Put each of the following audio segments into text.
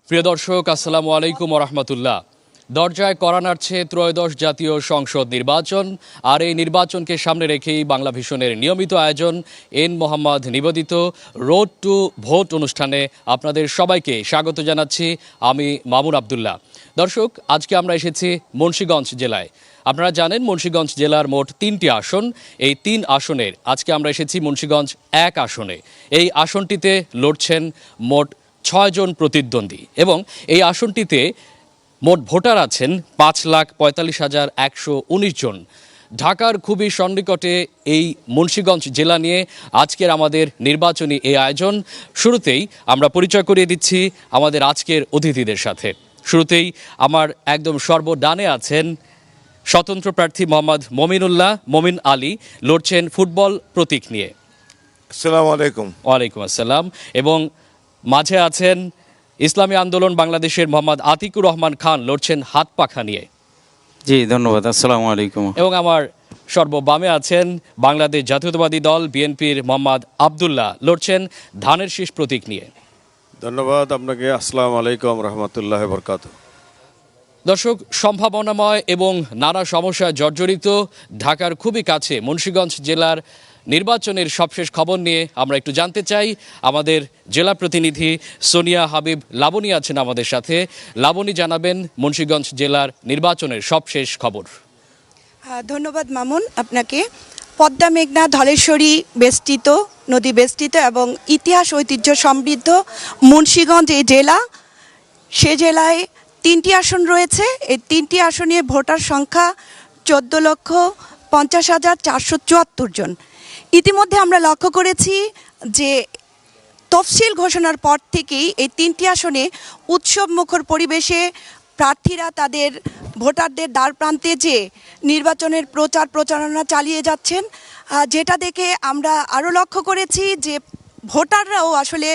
প্রিয় দর্শক, আসসালামু আলাইকুম রহমতুল্লাহ। দরজায় কড়া নাড়ছে ত্রয়োদশ জাতীয় সংসদ নির্বাচন। আর এই নির্বাচনকে সামনে রেখেই বাংলা ভিশনের নিয়মিত আয়োজন এন মোহাম্মদ নিবেদিত রোড টু ভোট অনুষ্ঠানে আপনাদের সবাইকে স্বাগত জানাচ্ছি। আমি মামুন আবদুল্লাহ। দর্শক, আজকে আমরা এসেছি মুন্সিগঞ্জ জেলায়। আপনারা জানেন মুন্সিগঞ্জ জেলার মোট 3টি আসন। এই 3 আসনের আজকে আমরা এসেছি মুন্সিগঞ্জ 1 আসনে। এই আসনটিতে লড়ছেন মোট 6 জন প্রতিদ্বন্দ্বী এবং এই আসনটিতে মোট ভোটার আছেন 5,45,119 জন। ঢাকার খুবই সন্নিকটে এই মুন্সিগঞ্জ জেলা নিয়ে আজকের আমাদের নির্বাচনী এই আয়োজন। শুরুতেই আমরা পরিচয় করিয়ে দিচ্ছি আমাদের আজকের অতিথিদের সাথে। শুরুতেই আমার একদম সর্বডানে আছেন স্বতন্ত্র প্রার্থী মোহাম্মদ মমিন আলী, লড়ছেন ফুটবল প্রতীক নিয়ে। আসসালামু আলাইকুম। ওয়ালাইকুম আসসালাম। এবং মাঝে আছেন ইসলামী আন্দোলন বাংলাদেশের মোহাম্মদ আতিকুর রহমান খান, লড়ছেন হাত পাখা নিয়ে। জি ধন্যবাদ, আসসালামু আলাইকুম। এবং আমার সর্ববামে আছেন বাংলাদেশ জাতীয়তাবাদী দল বিএনপির মোহাম্মদ আবদুল্লাহ, লড়ছেন ধানের শীষ প্রতীক নিয়ে। ধন্যবাদ আপনাকে। আসসালামু আলাইকুম রহমতুল্লাহ বরকাতুহু। দর্শক, সম্ভাবনাময় এবং নানা সমস্যায় জর্জরিত ঢাকার খুবই কাছে মুন্সিগঞ্জ জেলার নির্বাচনের সবশেষ খবর নিয়ে আমরা একটু জানতে চাই। আমাদের জেলা প্রতিনিধি সোনিয়া হাবিব লাবণী আছেন আমাদের সাথে। লাবণী, জানাবেন মুন্সিগঞ্জ জেলার নির্বাচনের সবশেষ খবর। ধন্যবাদ মামুন আপনাকে। পদ্মা মেঘনা ধলেশ্বরী বেষ্টিত, নদী বেষ্টিত এবং ইতিহাস ঐতিহ্য সমৃদ্ধ মুন্সিগঞ্জ এই জেলা, সে জেলায় 3টি আসন রয়েছে। এই 3টি আসনে ভোটার সংখ্যা 14,50,474 জন। ইতিমধ্যে আমরা লক্ষ্য করেছি যে তফসিল ঘোষণার পর থেকেই এই 3টি আসনে উৎসব মুখর পরিবেশে প্রার্থীরা তাদের ভোটারদের দ্বার প্রান্তে যে নির্বাচনের প্রচারণা চালিয়ে যাচ্ছেন, যেটা দেখে আমরা আরও লক্ষ্য করেছি যে ভোটাররাও আসলে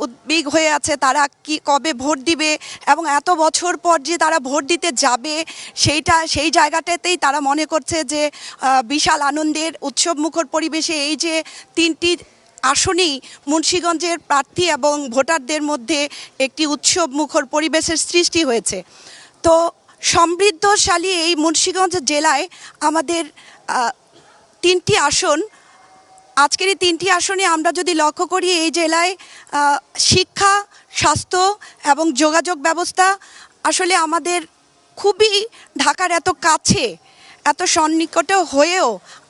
উদ্বিগ হয়ে আছে, তারা কবে ভোট দিবে এবং এত বছর পর যে তারা ভোট দিতে যাবে সেই জায়গাটাতেই তারা মনে করছে যে বিশাল আনন্দের উৎসবমুখর পরিবেশে এই যে 3টি আসনেই মুন্সিগঞ্জের প্রার্থী এবং ভোটারদের মধ্যে একটি উৎসবমুখর পরিবেশের সৃষ্টি হয়েছে। তো সমৃদ্ধশালী এই মুন্সিগঞ্জ জেলায় আমাদের 3টি আসন, আজকের এই 3টি আসনে আমরা যদি লক্ষ্য করি, এই জেলায় শিক্ষা, স্বাস্থ্য এবং যোগাযোগ ব্যবস্থা আসলে আমাদের খুবই ঢাকার এত কাছে, এত সন্নিকটে হয়েও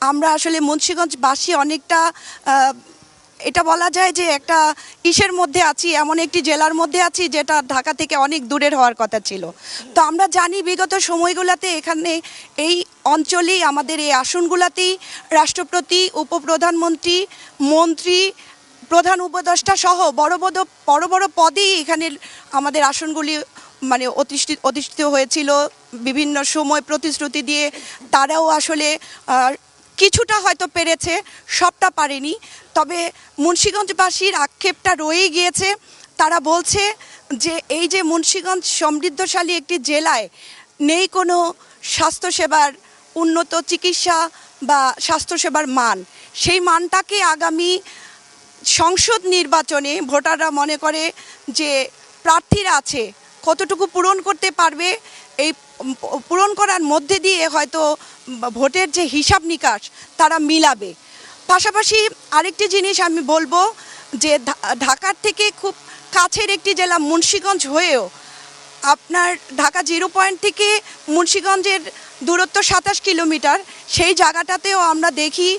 আমরা আসলে মুন্সিগঞ্জবাসী অনেকটা এটা বলা যায় যে একটা ইসের মধ্যে আছি, এমন একটি জেলার মধ্যে আছি যেটা ঢাকা থেকে অনেক দূরের হওয়ার কথা ছিল। তো আমরা জানি বিগত সময়গুলোতে এখানে এই অঞ্চলেই আমাদের এই আসনগুলোতেই রাষ্ট্রপতি, উপপ্রধানমন্ত্রী, মন্ত্রী, প্রধান উপদেষ্টা সহ বড় বড় পদেই এখানে আমাদের আসনগুলি মানে অধিষ্ঠিত হয়েছিল। বিভিন্ন সময় প্রতিশ্রুতি দিয়ে তারাও আসলে কিছুটা হয়তো পেরেছে, সবটা পারেনি। তবে মুন্সিগঞ্জবাসীর আক্ষেপটা রয়েই গিয়েছে। তারা বলছে যে এই যে মুন্সিগঞ্জ সমৃদ্ধশালী একটি জেলায় নেই কোনো স্বাস্থ্যসেবার উন্নত চিকিৎসা বা স্বাস্থ্যসেবার মান, সেই মানটাকে আগামী সংসদ নির্বাচনে ভোটাররা মনে করে যে প্রার্থীরা আছে কতটুকু পূরণ করতে পারবে, এই পূরণ করার মধ্যে দিয়ে হয়তো ভোটের যে হিসাব নিকাশ তারা মিলাবে। পাশাপাশি আরেকটি জিনিস আমি বলবো যে ঢাকার থেকে খুব কাছের একটি জেলা মুন্সিগঞ্জ হয়েও আপনার ঢাকা 0 পয়েন্ট থেকে মুন্সিগঞ্জের দূরত্ব 27 কিলোমিটার। সেই জায়গাটাতেও আমরা দেখি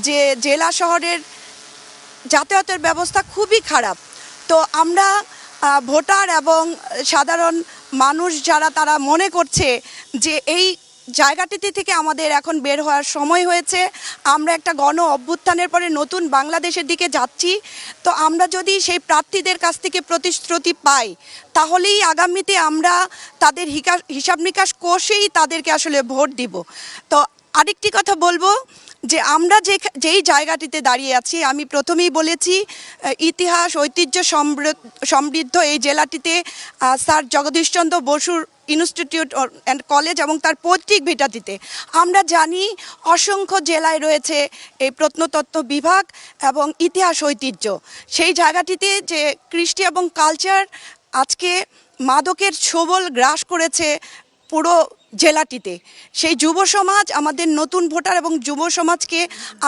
যে জেলা শহরের যাতায়াতের ব্যবস্থা খুবই খারাপ। তো আমরা ভোটার এবং সাধারণ মানুষ যারা, তারা মনে করছে যে এই জায়গাটিতে থেকে আমাদের এখন বের হওয়ার সময় হয়েছে। আমরা একটা গণ অভ্যুত্থানের পরে নতুন বাংলাদেশের দিকে যাচ্ছি। তো আমরা যদি সেই প্রার্থীদের কাছ থেকে প্রতিশ্রুতি পাই, তাহলেই আগামীতে আমরা তাদের হিসাব নিকাশ কষেই তাদেরকে আসলে ভোট দিব। তো আরেকটি কথা বলবো যে আমরা যেই জায়গাটিতে দাঁড়িয়ে আছি, আমি প্রথমেই বলেছি ইতিহাস ঐতিহ্য সমৃদ্ধ এই জেলাটিতে স্যার জগদীশচন্দ্র বসুর ইনস্টিটিউট অ্যান্ড কলেজ এবং তার পৈতৃক ভিটাটিতে আমরা জানি অসংখ্য জেলায় রয়েছে এই প্রত্নতত্ত্ব বিভাগ এবং ইতিহাস ঐতিহ্য। সেই জায়গাটিতে যে কৃষ্টি এবং কালচার আজকে মাদকের ছোবল গ্রাস করেছে পুরো জেলাটিতে। সেই যুব সমাজ, আমাদের নতুন ভোটার এবং যুব সমাজকে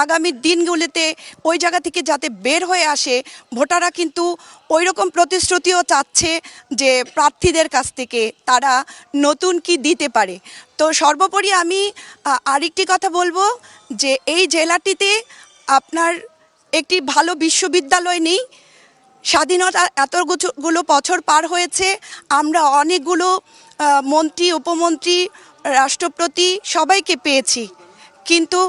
আগামী দিনগুলিতে ওই জায়গা থেকে যাতে বের হয়ে আসে, ভোটাররা কিন্তু ওই রকম প্রতিশ্রুতিও চাচ্ছে যে প্রার্থীদের কাছ থেকে তারা নতুন কি দিতে পারে। তো সর্বোপরি আমি আরেকটি কথা বলবো যে এই জেলাটিতে আপনার একটি ভালো বিশ্ববিদ্যালয় নেই। স্বাধীনতা এতগুলো বছর পার হয়েছে, আমরা অনেকগুলো মন্ত্রী, উপমন্ত্রী, রাষ্ট্রপতি সবাইকে পেয়েছি, কিন্তু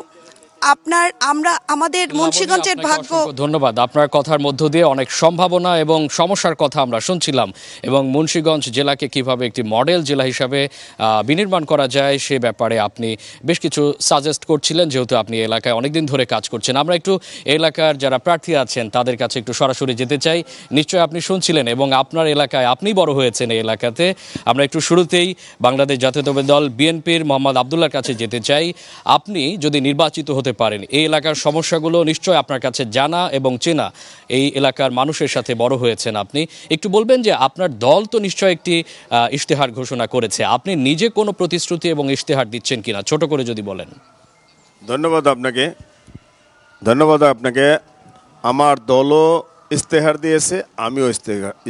আমাদের মুন্সিগঞ্জের আপনাকে ভাগ্য। অসংখ্য ধন্যবাদ। আপনার কথার মধ্য দিয়ে অনেক সম্ভাবনা এবং সমস্যার কথা আমরা শুনছিলাম, এবং মুন্সিগঞ্জ জেলাকে কিভাবে একটি মডেল জেলা হিসাবে বিনির্মাণ করা যায় সে ব্যাপারে আপনি বেশ কিছু সাজেস্ট করছিলেন, যেহেতু আপনি এলাকায় অনেকদিন ধরে কাজ করছেন। আমরা একটু এলাকার যারা প্রার্থী আছেন তাদের কাছে একটু সরাসরি যেতে চাই। নিশ্চয়ই আপনি শুনছিলেন এবং আপনার এলাকায় আপনি বড় হয়েছেন এই এলাকাতে। আমরা একটু শুরুতেই বাংলাদেশ জাতীয়তাবাদী দল বিএনপির মোহাম্মদ আবদুল্লাহর কাছে যেতে চাই। আপনি যদি নির্বাচিত হতে পারেন, এই এলাকার সমস্যাগুলো নিশ্চয় আপনার কাছে জানা এবং চেনা, এই এলাকার মানুষের সাথে বড় হয়েছেন আপনি। একটু বলবেন যে আপনার দল তো নিশ্চয় একটি ইশতেহার ঘোষণা করেছে, আপনি নিজে কোনো প্রতিশ্রুতি এবং ইশতেহার দিচ্ছেন কিনা, ছোট করে যদি বলেন। ধন্যবাদ আপনাকে। আমার দলও ইস্তেহার দিয়েছে, আমিও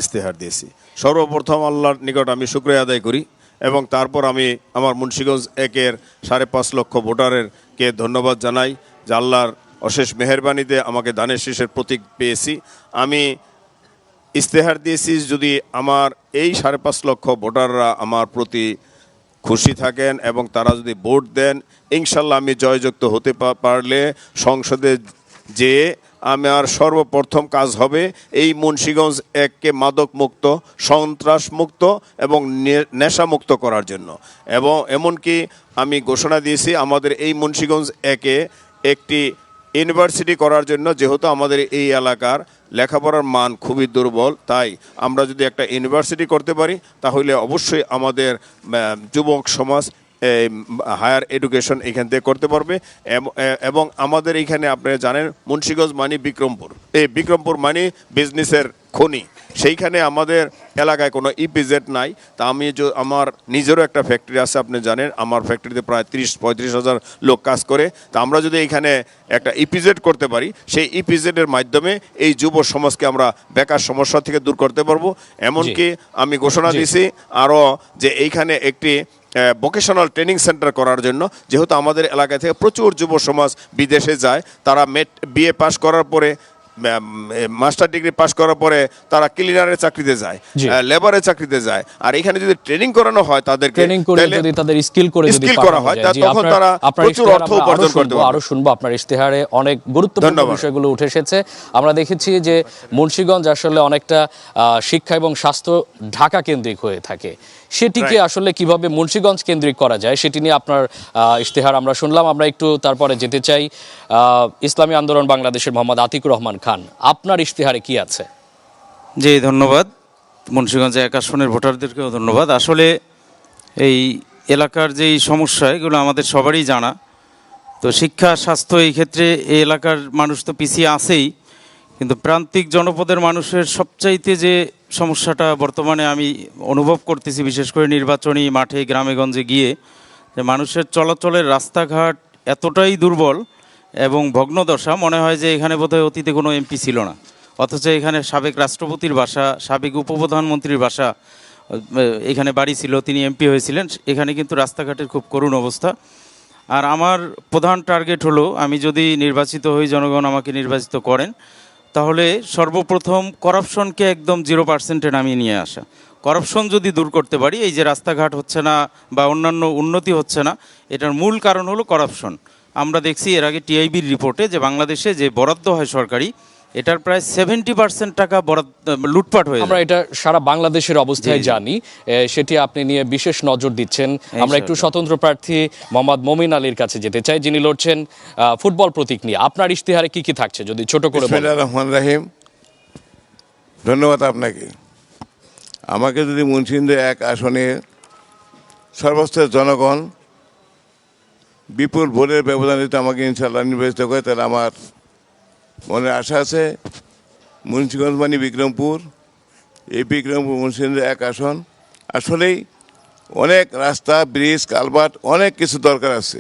ইস্তেহার দিয়েছি। সর্বপ্রথম আল্লাহর নিকট আমি শুকরিয়া আদায় করি, এবং তারপর আমি আমার মুন্সিগঞ্জ 1-এর 5.5 লক্ষ ভোটারকে ধন্যবাদ জানাই যে আল্লাহর অশেষ মেহেরবানিতে আমাকে ধানের শীষের প্রতীক পেয়েছি। আমি ইস্তেহার দিয়েছি, যদি আমার এই 5.5 লক্ষ ভোটাররা আমার প্রতি খুশি থাকেন এবং তারা যদি ভোট দেন, ইনশাল্লাহ আমি জয়যুক্ত হতে পারলে সংসদে যে আমার সর্বপ্রথম কাজ হবে এই মুন্সিগঞ্জ 1-কে মাদক মুক্ত, সন্ত্রাস মুক্ত এবং নেশামুক্ত করার জন্য। এবং এমনকি আমি ঘোষণা দিয়েছি আমাদের এই মুন্সিগঞ্জ 1-এ একটি ইউনিভার্সিটি করার জন্য, যেহেতু আমাদের এই এলাকার লেখাপড়ার মান খুবই দুর্বল, তাই আমরা যদি একটা ইউনিভার্সিটি করতে পারি তাহলে অবশ্যই আমাদের যুবক সমাজ হায়ার এডুকেশন এখান থেকে করতে পারবে। এবং আমাদের এইখানে আপনারা জানেন মুন্সিগঞ্জ মানে বিক্রমপুর, এই বিক্রমপুর মানে বিজনেসের খনি। সেইখানে আমাদের এলাকায় কোনো ইপিজেড নাই। তা আমি আমার নিজেরও একটা ফ্যাক্টরি আছে, আপনি জানেন আমার ফ্যাক্টরিতে প্রায় 30-35 হাজার লোক কাজ করে। তা আমরা যদি এইখানে একটা ইপিজেড করতে পারি, সেই ইপিজেডের মাধ্যমে এই যুব সমাজকে আমরা বেকার সমস্যা থেকে দূর করতে পারবো। এমনকি আমি ঘোষণা দিয়েছি আরও যে এইখানে একটি ভোকেশনাল ট্রেনিং সেন্টার করার জন্য, যেহেতু আমাদের এলাকা থেকে প্রচুর যুব সমাজ বিদেশে যায়। তারা বিএ পাস করার পরে, মাস্টার ডিগ্রি পাস করার পরে তারা ক্লিনারের চাকরিতে যায়, লেবারের চাকরিতে যায়। আর এখানে যদি ট্রেনিং করানো হয় তাদেরকে, তাদের স্কিল করা হয়, তখন তারা প্রচুর অর্থ উপার্জন করতে পারবে। আরো শুনবো, আপনার ইশতেহারে অনেক গুরুত্বপূর্ণ বিষয়গুলো উঠে এসেছে। আমরা দেখেছি যে মুন্সিগঞ্জ আসলে অনেকটা শিক্ষা এবং স্বাস্থ্য ঢাকা কেন্দ্রিক হয়ে থাকে, সেটিকে আসলে কিভাবে মুন্সিগঞ্জ কেন্দ্রিক করা যায় সেটি নিয়ে আপনার ইশতেহার আমরা শুনলাম। আমরা একটু তারপরে যেতে চাই ইসলামী আন্দোলন বাংলাদেশের মোহাম্মদ আতিকুর রহমান খান, আপনার ইশতেহারে কি আছে? জি ধন্যবাদ। মুন্সিগঞ্জে 1 আসনের ভোটারদেরকেও ধন্যবাদ। আসলে এই এলাকার যেই সমস্যা, এগুলো আমাদের সবারই জানা। তো শিক্ষা, স্বাস্থ্য, এই ক্ষেত্রে এই এলাকার মানুষ তো পিছিয়ে আছেই, কিন্তু প্রান্তিক জনপদের মানুষের সবচাইতে যে সমস্যাটা বর্তমানে আমি অনুভব করতেছি, বিশেষ করে নির্বাচনী মাঠে গ্রামে গঞ্জে গিয়ে, যে মানুষের চলাচলের রাস্তাঘাট এতটাই দুর্বল এবং ভগ্নদশা, মনে হয় যে এখানে বোধহয় অতীতে কোনো এমপি ছিল না, অথচ এখানে সাবেক রাষ্ট্রপতির বাসা, সাবেক উপপ্রধানমন্ত্রীর বাসা, এখানে বাড়ি ছিল, তিনি এমপি হয়েছিলেন। এখানে কিন্তু রাস্তাঘাটের খুব করুণ অবস্থা। আর আমার প্রধান টার্গেট হলো, আমি যদি নির্বাচিত হই, জনগণ আমাকে নির্বাচিত করেন, তাহলে সর্বপ্রথম করাপশনকে একদম 0%-এ নামিয়ে নিয়ে আসা। করাপশন যদি দূর করতে পারি, এই যে রাস্তাঘাট হচ্ছে না বা অন্যান্য উন্নতি হচ্ছে না, এটার মূল কারণ হলো করাপশন। আমরা দেখছি এর আগে টিআইবির রিপোর্টে যে বাংলাদেশে যে বরাদ্দ হয় সরকারি, এটার প্রায় 70% টাকা লুটপাট হয়ে। আমরা এটা সারা বাংলাদেশের অবস্থায় জানি, সেটি আপনি নিয়ে বিশেষ নজর দিচ্ছেন। আমরা একটু স্বতন্ত্র প্রার্থী মোহাম্মদ মমিন আলীর কাছে যেতে চাই, যিনি লড়ছেন ফুটবল প্রতীক নিয়ে। আপনার ইশতেহারে কি কি থাকছে যদি ছোট করে বলেন? বিসমিল্লাহির রহমানির রহিম। ধন্যবাদ আপনাকে। আমাকে যদি মুন্সিগঞ্জ 1 আসনে সর্বস্তরের জনগণ বিপুল ভোটের ব্যবধান দিতে আমাকে ইনশাআল্লাহ নির্বাচিত করে, তাহলে আমার মনে আশা আছে মুন্সিগঞ্জ মানে বিক্রমপুর, এই বিক্রমপুর মুন্সিগঞ্জের 1 আসন আসলেই অনেক রাস্তা, ব্রিজ, কালভার্ট অনেক কিছু দরকার আছে।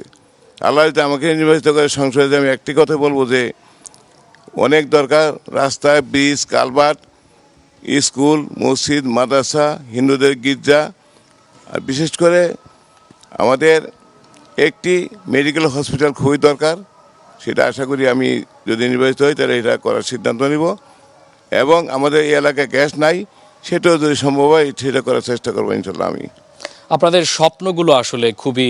আল্লাহ যদি আমাকে নির্বাচিত করে সংসদে, আমি একটি কথা বলবো যে অনেক দরকার রাস্তা, ব্রিজ, কালভার্ট, স্কুল, মসজিদ, মাদ্রাসা, হিন্দুদের গির্জা, আর বিশেষ করে আমাদের একটি মেডিকেল হসপিটাল খুবই দরকার। সেটা আশা করি আমি যদি নির্বাচিত হই তাহলে এটা করার সিদ্ধান্ত নিব। এবং আমাদের এই এলাকায় গ্যাস নাই, সেটাও যদি সম্ভব হয় সেটা করার চেষ্টা করবো ইনশাল্লাহ আমি। আপনাদের স্বপ্নগুলো আসলে খুবই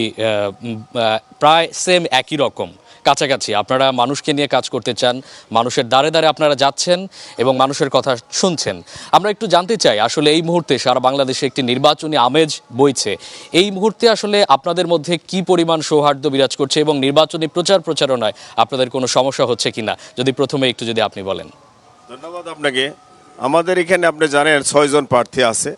প্রায় সেম, একই রকম, কাছাকাছি। আপনারা মানুষকে নিয়ে কাজ করতে চান, মানুষের দ্বারে দ্বারে আপনারা যাচ্ছেন এবং মানুষের কথা শুনছেন। আমরা একটু জানতে চাই, আসলে এই মুহূর্তে সারা বাংলাদেশে একটি নির্বাচনী আমেজ বইছে। এই মুহূর্তে আসলে আপনাদের মধ্যে কি পরিমাণ সৌহার্দ্য বিরাজ করছে এবং নির্বাচনী প্রচারণায় আপনাদের কোনো সমস্যা হচ্ছে কিনা, যদি প্রথমে একটু যদি আপনি বলেন। ধন্যবাদ আপনাকে। আমাদের এখানে আপনি জানেন 6 জন প্রার্থী আছে।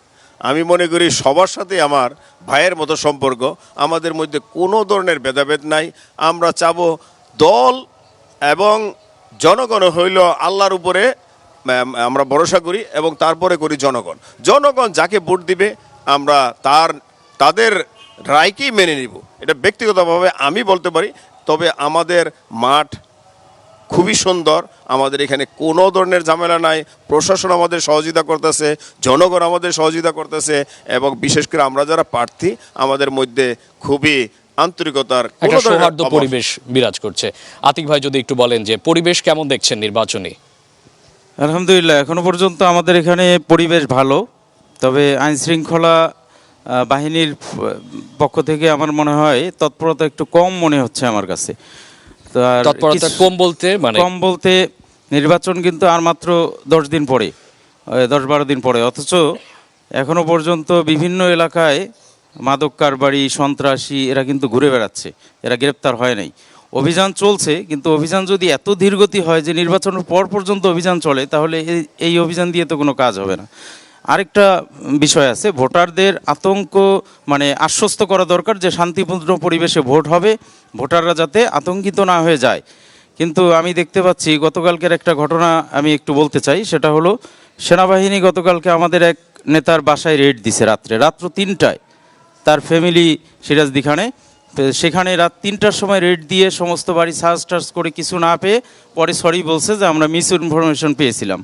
আমি মনে করি সবার সাথে আমার ভাইয়ের মতো সম্পর্ক, আমাদের মধ্যে কোনো ধরনের ভেদাভেদ নাই। আমরা চাবো দল এবং জনগণ হইল আল্লাহর উপরে আমরা ভরসা করি এবং তারপরে করি জনগণ যাকে ভোট দিবে আমরা তাদের রায়কেই মেনে নিব। এটা ব্যক্তিগতভাবে আমি বলতে পারি। তবে আমাদের মাঠ খুবই সুন্দর, আমাদের এখানে কোনো ধরনের ঝামেলা নাই। প্রশাসন আমাদের সহযোগিতা করতেছে, জনগণ আমাদের সহযোগিতা করতেছে এবং বিশেষ করে আমরা যারা প্রার্থী আমাদের মধ্যে খুবই আন্তরিকতার একটা সৌহার্দ্য পরিবেশ বিরাজ করছে। আতিক ভাই যদি একটু বলেন যে পরিবেশ কেমন দেখছেন নির্বাচনী? আলহামদুলিল্লাহ, এখনো পর্যন্ত আমাদের এখানে পরিবেশ ভালো। তবে আইন শৃঙ্খলা বাহিনীর পক্ষ থেকে আমার মনে হয় তৎপরতা একটু কম মনে হচ্ছে আমার কাছে। তো আর তৎপরতা কম বলতে নির্বাচন কিন্তু আর মাত্র 10 দিন পরে, 10-12 দিন পরে, অথচ এখনো পর্যন্ত বিভিন্ন এলাকায় মাদক কারবারি, সন্ত্রাসী এরা কিন্তু ঘুরে বেড়াচ্ছে, এরা গ্রেপ্তার হয় নাই। অভিযান চলছে, কিন্তু অভিযান যদি এত ধীরগতি হয় যে নির্বাচনের পর পর্যন্ত অভিযান চলে, তাহলে এই অভিযান দিয়ে তো কোনো কাজ হবে না। আরেকটা বিষয় আছে, ভোটারদের আতঙ্ক আশ্বস্ত করা দরকার যে শান্তিপূর্ণ পরিবেশে ভোট হবে, ভোটাররা যাতে আতঙ্কিত না হয়ে যায়। কিন্তু আমি দেখতে পাচ্ছি গতকালকের একটা ঘটনা আমি একটু বলতে চাই। সেটা হলো সেনাবাহিনী গতকালকে আমাদের এক নেতার বাসায় রেড দিছে রাত্র 3টায়, তার ফ্যামিলি সিরাজদিখানে। সেখানে রাত 3টার সময় রেড দিয়ে সমস্ত বাড়ি সার্চ করে কিছু না পেয়ে পরে সরি বলছে যে আমরা মিস ইনফরমেশন পেয়েছিলাম।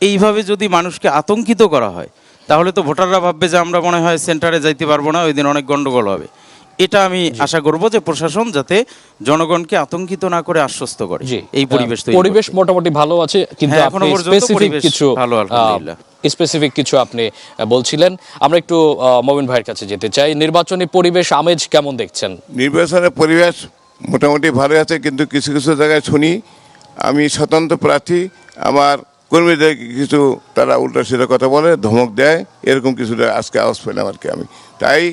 এইভাবে যদি মানুষকে আতঙ্কিত করা হয় তাহলে তো ভোটাররা ভাববে যে আমরা মনে হয় সেন্টারে যাইতে পারবো না, ওই দিন অনেক গন্ডগোল হবে। এটা আমি আশা করব যে প্রশাসন যাতে জনগণকে আতঙ্কিত না করে আশ্বস্ত করে এই পরিবেশ মোটামুটি ভালো আছে, কিন্তু এখনো পর্যন্ত পরিবেশ ভালো, আলহামদুলিল্লাহ। স্পেসিফিক কিছু আপনি বলছিলেন। আমরা একটু মমিন ভাইয়ের কাছে যেতে চাই। নির্বাচনী পরিবেশ আমেজ কেমন দেখছেন? নির্বাচনের পরিবেশ মোটামুটি ভালো আছে, কিন্তু কিছু কিছু জায়গায় শুনি আমি স্বতন্ত্র প্রার্থী, আমার কর্মীদের কিছু তারা উল্টা সিধা কথা বলে, ধমক দেয়, এরকম কিছুটা আজকে আওয়াজ পেলাম আর কি। আমি তাই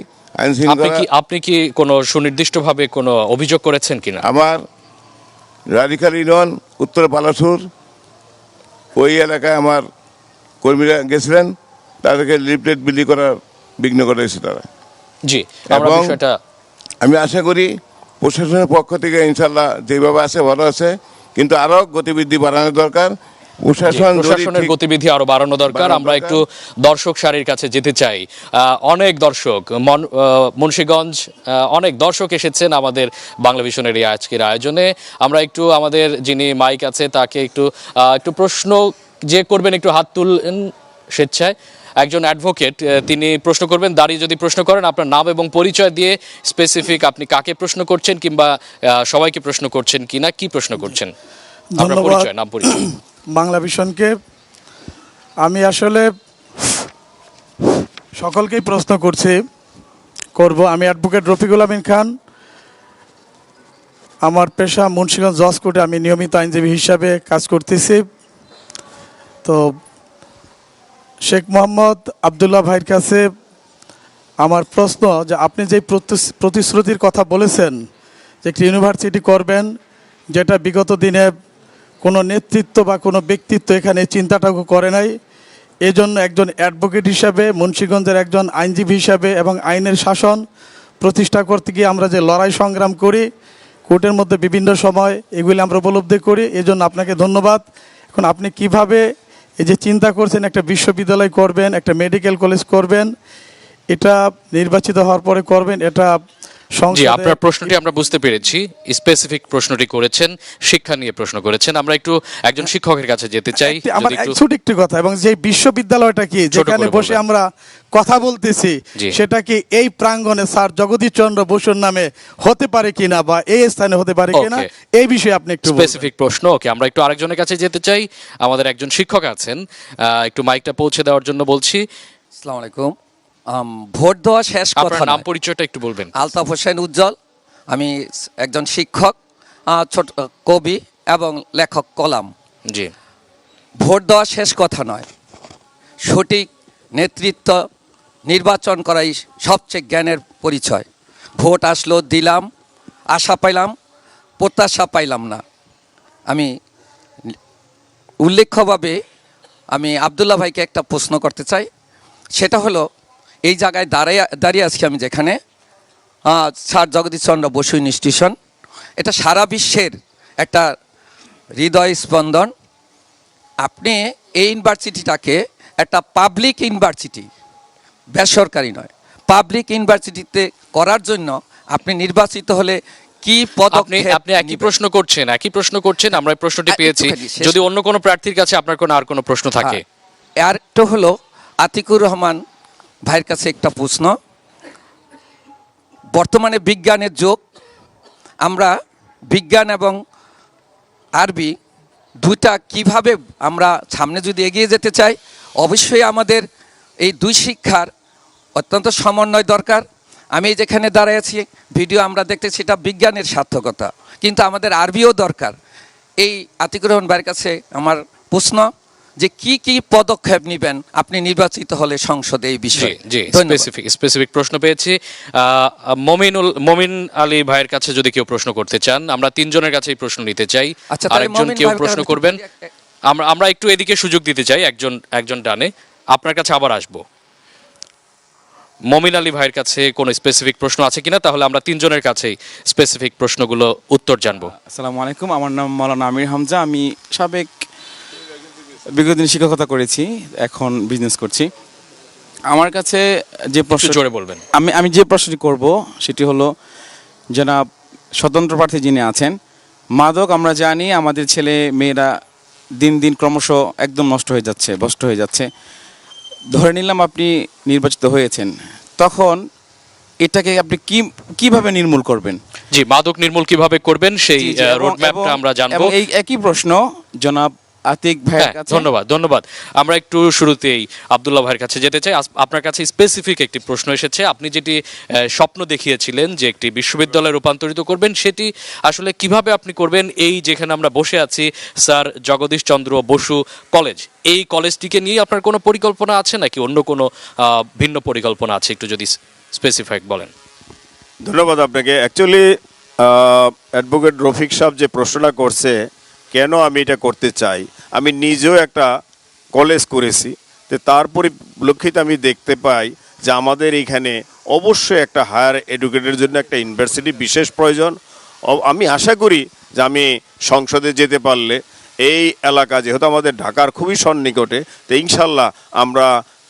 আপনি কি কোনো সুনির্দিষ্টভাবে কোনো অভিযোগ করেছেন কিনা? আমার রাধিকাল ইউনিয়ন উত্তর বালাসুর ওই এলাকায় আমার কর্মীরা গেছিলেন, তাদেরকে লিফলেট বিলি করার বিঘ্ন করেছে তারা। জি, আমরা বিষয়টা আমি আশা করি প্রশাসনের পক্ষ থেকে ইনশাল্লাহ যেভাবে আছে ভালো আছে, কিন্তু আরও গতিবিধি বাড়ানো দরকার। প্রশাসনের গতিবিধি আরো বাড়ানো দরকার। আমরা একটু দর্শক সারির কাছে যেতে চাই। অনেক দর্শক, মুন্সিগঞ্জ অনেক দর্শক এসেছেন আমাদের বাংলা ভিশনের এই আজকের আয়োজনে। আমরা একটু আমাদের যিনি মাইক আছে তাকে একটু প্রশ্ন যে করবেন একটু হাত তুলেন স্বেচ্ছায়। একজন অ্যাডভোকেট, তিনি প্রশ্ন করবেন। দাঁড়িয়ে যদি প্রশ্ন করেন আপনার নাম এবং পরিচয় দিয়ে স্পেসিফিক আপনি কাকে প্রশ্ন করছেন কিংবা সবাইকে প্রশ্ন করছেন কিনা, কি প্রশ্ন করছেন, আপনার পরিচয়, নাম পরিচয়। বাংলা ভিশনকে আমি আসলে সকলকেই প্রশ্ন করব। আমি অ্যাডভোকেট রফিকুল আমিন খান। আমার পেশা মুন্সিগঞ্জ জজ কোর্টে আমি নিয়মিত আইনজীবী হিসাবে কাজ করতেছি। তো শেখ মোহাম্মদ আবদুল্লাহ ভাইয়ের কাছে আমার প্রশ্ন, যে আপনি যে প্রতিশ্রুতির কথা বলেছেন যে একটি ইউনিভার্সিটি করবেন, যেটা বিগত দিনে কোনো নেতৃত্ব বা কোনো ব্যক্তিত্ব এখানে চিন্তাটাও করে নাই, এজন্য একজন অ্যাডভোকেট হিসাবে, মুন্সিগঞ্জের একজন আইনজীবী হিসাবে এবং আইনের শাসন প্রতিষ্ঠা করতে গিয়ে আমরা যে লড়াই সংগ্রাম করি কোর্টের মধ্যে বিভিন্ন সময়, এগুলি আমরা উপলব্ধি করি। এজন্য আপনাকে ধন্যবাদ। এখন আপনি কিভাবে এই যে চিন্তা করছেন একটা বিশ্ববিদ্যালয় করবেন, একটা মেডিকেল কলেজ করবেন, এটা নির্বাচিত হওয়ার পরে করবেন, এটা জি, সংসদে আপনার প্রশ্নটি আমরা বুঝতে পেরেছি। স্পেসিফিক প্রশ্নটি করেছেন, শিক্ষা নিয়ে প্রশ্ন করেছেন। আমরা একটু একজন শিক্ষকের কাছে যেতে চাই। আমার যদি একটু ছোট একটি কথা, এবং যে বিশ্ববিদ্যালয়টা কি যেখানে করে বসে বলবেন। আমরা কথা বলতেছি, জি। সেটা কি এই প্রাঙ্গণে স্যার জগদীশ চন্দ্র বসুর নামে হতে পারে কিনা, বা এই স্থানে হতে পারে কিনা, Okay. এই বিষয়ে আপনি একটু বলবেন। স্পেসিফিক প্রশ্ন। ওকে, আমরা একটু আরেকজনের কাছে যেতে চাই। আমাদের একজন শিক্ষক আছেন, একটু মাইকটা পৌঁছে দেওয়ার জন্য বলছি। আসসালামু আলাইকুম। ভোট দেওয়া শেষ কথা আপনার নাম নয়। পরিচয়টা একটু বলবেন। আলতাফ হোসেন উজ্জ্বল, আমি একজন শিক্ষক, ছোট কবি এবং লেখক কলাম। জি, ভোট দেওয়া শেষ কথা নয়, সঠিক নেতৃত্ব নির্বাচন করাই সবচেয়ে জ্ঞানের পরিচয়। ভোট আসলো, দিলাম, আশা পাইলাম, প্রত্যাশা পাইলাম না। আমি উল্লেখ্যভাবে আমি আবদুল্লাহ ভাইকে একটা প্রশ্ন করতে চাই। সেটা হলো, এই জায়গায় দাঁড়িয়ে আছি আমি যেখানে, স্যার জগদীশ চন্দ্র বসু ইনস্টিটিউশন, এটা সারা বিশ্বের একটা হৃদয় স্পন্দন। আপনি এই ইউনিভার্সিটিটাকে একটা পাবলিক ইউনিভার্সিটি, বেসরকারি নয়, পাবলিক ইউনিভার্সিটিতে করার জন্য আপনি নির্বাচিত হলে কি আপনি পদক্ষেপ আপনি একই নিবেন? প্রশ্ন করছেন। আমরা এই প্রশ্নটি পেয়েছি। একটুখানি শেষ যদি অন্য কোনো প্রার্থীর কাছে আপনার কোনো আর কোনো প্রশ্ন থাকে। আর একটা হলো, আতিকুর রহমান ভাইয়ের কাছে একটা প্রশ্ন। বর্তমানে বিজ্ঞানের যুগ, আমরা বিজ্ঞান এবং আরবি দুইটা কিভাবে আমরা সামনে যদি এগিয়ে যেতে চাই, অবশ্যই আমাদের এই দুই শিক্ষার অত্যন্ত সমন্বয় দরকার। আমি যেখানে দাঁড়িয়ে আছি, ভিডিও আমরা দেখতেছি, এটা বিজ্ঞানের সার্থকতা, কিন্তু আমাদের আরবিও দরকার। এই আতিকুর রহমান ভাইয়ের কাছে আমার প্রশ্ন যে কি কি পদক্ষেপ নেবেন আপনি নির্বাচিত হলে সংসদে এই জি বিষয়ে? জি, ধন্যবাদ। স্পেসিফিক প্রশ্ন পেয়েছি। মমিন আলী ভাইয়ের কাছে যদি কেউ প্রশ্ন করতে চান, আমরা তিনজনের কাছেই প্রশ্ন নিতে চাই। আচ্ছা, তাহলে আরেকজন মমিন কেউ ভাই প্রশ্ন তাহলে করবেন। একটা- আমরা একটু এদিকে সুযোগ দিতে চাই, একজন ডানে। আপনার কাছে আবার আসবো। মমিন আলী ভাইয়ের কাছে কোনো স্পেসিফিক প্রশ্ন আছে কিনা, তাহলে আমরা তিনজনের কাছেই স্পেসিফিক প্রশ্নগুলো উত্তর জানবো। আসসালামু আলাইকুম, আমার নাম মাওলানা আমির হামজা। আমি সাবেক বিগত দিন শিক্ষকতা করেছি, এখন বিজনেস করছি। আমার কাছে যে একটু প্রশ্ন জোরে বলবেন। আমি যে প্রশ্নটি করব সেটি হলো, জনাব স্বতন্ত্র প্রার্থী যিনি আছেন, মাদক আমরা জানি আমাদের ছেলে মেয়েরা দিন দিন ক্রমশ একদম নষ্ট হয়ে যাচ্ছে। ধরে নিলাম আপনি নির্বাচিত হয়েছেন, তখন এটাকে আপনি কিভাবে নির্মূল করবেন? জি, মাদক নির্মূল কিভাবে করবেন সেই জি, জি, এবং- রোডম্যাপটা আমরা জানবো। এবং এই একই প্রশ্ন জনাব আতিক হ্যাঁ, ভাইয়ের কাছে। ধন্যবাদ। আমরা একটু শুরুতেই আব্দুল্লাহ ভাইয়ের কাছে যেতে চাই। আপনার কাছে স্পেসিফিক একটি প্রশ্ন এসেছে। আপনি যেটি স্বপ্ন দেখিয়েছিলেন যে একটি বিশ্ববিদ্যালয়ে রূপান্তরিত করবেন, সেটি আসলে কিভাবে আপনি করবেন? এই যেখানে আমরা বসে আছি, স্যার জগদীশ চন্দ্র বসু কলেজ, এই কলেজটিকে নিয়ে আপনার কোনো পরিকল্পনা আছে নাকি অন্য কোনো ভিন্ন পরিকল্পনা আছে? একটু যদি স্পেসিফাইড বলেন। ধন্যবাদ আপনাকে। অ্যাকচুয়ালি অ্যাডভোকেট রফিক সাহেব যে প্রশ্নটা করছে, কেন আমি এটা করতে চাই, আমি নিজেও একটা কলেজ করেছি, তো তার পরিলক্ষিত আমি দেখতে পাই যে আমাদের এখানে অবশ্যই একটা হায়ার এডুকেটের জন্য একটা ইউনিভার্সিটি বিশেষ প্রয়োজন। আমি আশা করি যে আমি সংসদে যেতে পারলে এই এলাকা, যেহেতু আমাদের ঢাকার খুবই সন্নিকটে, তো ইনশাল্লাহ আমরা,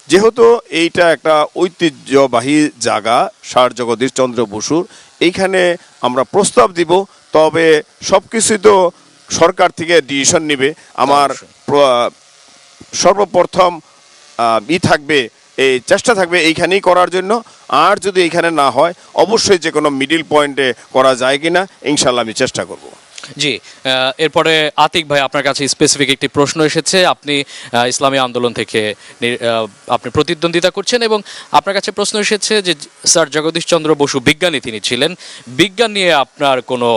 যেহেতু এইটা একটা ঐতিহ্যবাহী জায়গা স্যার জগদীশ চন্দ্র বসুর, এইখানে আমরা প্রস্তাব দিব। তবে সব কিছুই তো সরকার থেকে ডিসিশন নেবে। আমার সর্বপ্রথম থাকবে, এই চেষ্টা থাকবে এইখানেই করার জন্য। আর যদি এইখানে না হয়, অবশ্যই যে কোনো মিডিল পয়েন্টে করা যায় কিনা ইনশাল্লাহ আমি চেষ্টা করব। জি, এরপরে আতিক ভাই, আপনার কাছে স্পেসিফিক একটি প্রশ্ন এসেছে। আপনি ইসলামী আন্দোলন থেকে আপনি প্রতিদ্বন্দ্বিতা করছেন এবং আপনার কাছে প্রশ্ন এসেছে যে স্যার জগদীশ চন্দ্র বসু বিজ্ঞানী তিনি ছিলেন, বিজ্ঞান নিয়ে আপনার কোনো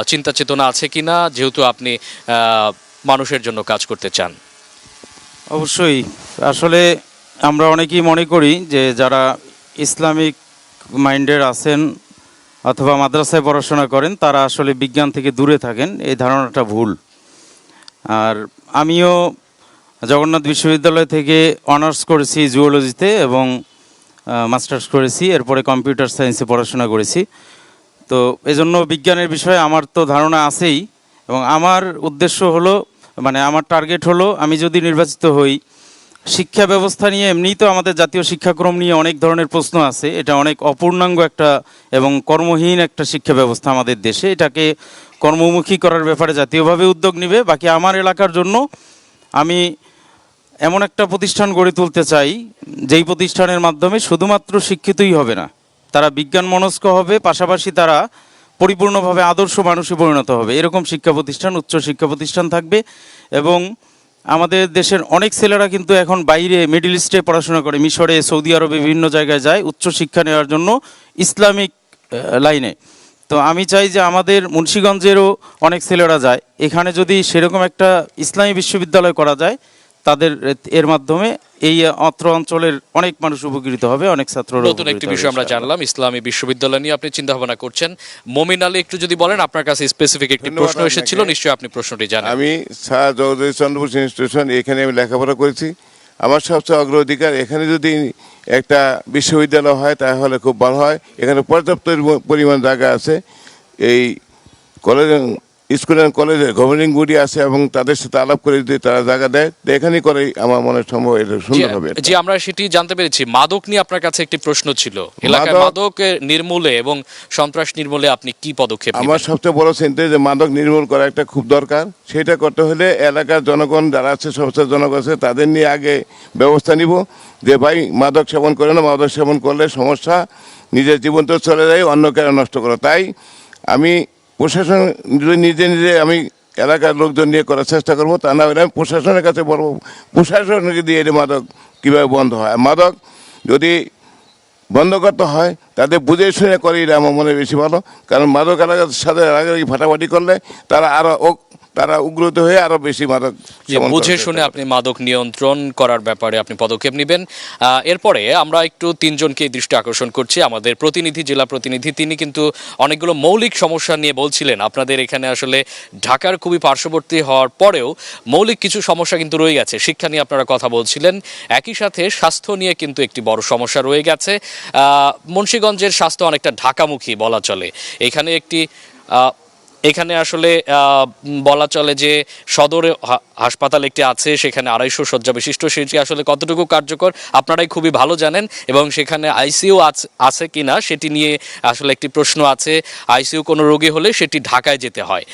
চিন্তা চেতনা আছে কিনা, যেহেতু আপনি মানুষের জন্য কাজ করতে চান? অবশ্যই। আসলে আমরা অনেকেই মনে করি যে যারা ইসলামিক মাইন্ডের আছেন অথবা মাদ্রাসায় পড়াশোনা করেন, তারা আসলে বিজ্ঞান থেকে দূরে থাকেন। এই ধারণাটা ভুল। আর আমিও জগন্নাথ বিশ্ববিদ্যালয় থেকে অনার্স করেছি জুওলজিতে এবং মাস্টার্স করেছি, এরপরে কম্পিউটার সায়েন্সে পড়াশোনা করেছি। তো এজন্য বিজ্ঞানের বিষয়ে আমার তো ধারণা আছেই, এবং আমার উদ্দেশ্য হলো মানে আমার টার্গেট হলো আমি যদি নির্বাচিত হই, শিক্ষা ব্যবস্থা নিয়ে এমনিই তো আমাদের জাতীয় শিক্ষাক্রম নিয়ে অনেক ধরনের প্রশ্ন আছে। এটা অনেক অপূর্ণাঙ্গ একটা এবং কর্মহীন একটা শিক্ষা ব্যবস্থা আমাদের দেশে। এটাকে কর্মমুখী করার ব্যাপারে জাতীয়ভাবে উদ্যোগ নেবে। বাকি আমার এলাকার জন্য আমি এমন একটা প্রতিষ্ঠান গড়ে তুলতে চাই, যেই প্রতিষ্ঠানের মাধ্যমে শুধুমাত্র শিক্ষিতই হবে না, তারা বিজ্ঞান মনস্ক হবে, পাশাপাশি তারা পরিপূর্ণভাবে আদর্শ মানুষে পরিণত হবে। এরকম শিক্ষা প্রতিষ্ঠান, উচ্চ শিক্ষা প্রতিষ্ঠান থাকবে। এবং আমাদের দেশের অনেক ছেলেরা কিন্তু এখন বাইরে মিডল ইস্টে পড়াশোনা করে, মিশরে, সৌদি আরবে বিভিন্ন জায়গায় যায় উচ্চ শিক্ষা নেওয়ার জন্য ইসলামিক লাইনে। তো আমি চাই যে আমাদের মুন্সিগঞ্জেরও অনেক ছেলেরা যায়, এখানে যদি সেরকম একটা ইসলামী বিশ্ববিদ্যালয় করা যায়, তাদের এর মাধ্যমে এই অত্র অঞ্চলের অনেক মানুষ উপকৃত হবে, অনেক ছাত্র। নতুন একটি বিষয় আমরা জানলাম, ইসলামী বিশ্ববিদ্যালয় নিয়ে আপনি চিন্তা ভাবনা করছেন। মমিন আলী, একটু যদি বলেন, আপনার কাছে স্পেসিফিক একটি ধন্যবাদ প্রশ্ন এসেছিল, আপনাকে। নিশ্চয়ই আপনি প্রশ্নটি জানেন। আমি স্যার জগদীশ চন্দ্র বসু ইনস্টিটিউশন, এখানে আমি লেখাপড়া করেছি। আমার সবচেয়ে অগ্রাধিকার, এখানে যদি একটা বিশ্ববিদ্যালয় হয় তাহলে খুব ভালো হয়। এখানে পর্যাপ্ত পরিমাণ জায়গা আছে। এই কলেজ, স্কুল অ্যান্ড কলেজে গভর্নিং বডি আছে এবং তাদের সাথে আলাপ করে যদি তারা জায়গা দেয়, তো এখানেই করে আমার মনে হয় সম্ভব এটা সুন্দর হবে। জি, আমরা সেটি জানতে পেরেছি। মাদক নিয়ে আপনার কাছে একটি প্রশ্ন ছিল, এলাকায় মাদক নির্মূলে এবং সন্ত্রাস নির্মূলে আপনি কি পদক্ষেপ নেবেন? আমার সবচেয়ে বড় চিন্তা যে মাদক নির্মূল করা একটা খুব দরকার। সেটা করতে হলে এলাকার জনগণ যারা আছে, সমস্ত জনগণ আছে, তাদের নিয়ে আগে ব্যবস্থা নিব যে ভাই মাদক সেবন করে না, মাদক সেবন করলে সমস্যা, নিজের জীবন তো চলে যায়, অন্য কেন নষ্ট করো। তাই আমি প্রশাসন নিজে নিজে আমি এলাকার লোকজন নিয়ে করার চেষ্টা করবো। তা না হলে আমি প্রশাসনের কাছে বলবো, প্রশাসনকে দিয়ে এই মাদক কীভাবে বন্ধ হয়। মাদক যদি বন্ধ করতে হয় তাদের বুঝে শুনে করে, এটা আমার মনে বেশি ভালো। কারণ মাদক এলাকার সাথে রাগারাগি ফাটাফাটি করলে তারা উগ্রত হয়ে আরো বেশি মাদক সেবন বুঝে করে। শুনে আপনি মাদক নিয়ন্ত্রণ করার ব্যাপারে আপনি পদক্ষেপ নেবেন। এরপরে আমরা একটু তিনজনকে দৃষ্টি আকর্ষণ করছি। আমাদের প্রতিনিধি, জেলা প্রতিনিধি, তিনি কিন্তু অনেকগুলো মৌলিক সমস্যা নিয়ে বলছিলেন। আপনাদের এখানে আসলে ঢাকার খুবই পার্শ্ববর্তী হওয়ার পরেও মৌলিক কিছু সমস্যা কিন্তু রয়ে গেছে। শিক্ষা নিয়ে আপনারা কথা বলছিলেন, একই সাথে স্বাস্থ্য নিয়ে কিন্তু একটি বড় সমস্যা রয়ে গেছে। মুন্সিগঞ্জের স্বাস্থ্য অনেকটা ঢাকামুখী বলা চলে। এখানে আসলে বলা চলে যে সদর হাসপাতাল একটি আছে, সেখানে 250 শয্যা বিশিষ্ট। সেটি আসলে কতটুকু কার্যকর আপনারাই খুবই ভালো জানেন। এবং সেখানে আইসিইউ আছে কিনা সেটি নিয়ে আসলে একটি প্রশ্ন আছে। আইসিইউ কোনো রোগী হলে সেটি ঢাকায় যেতে হয়।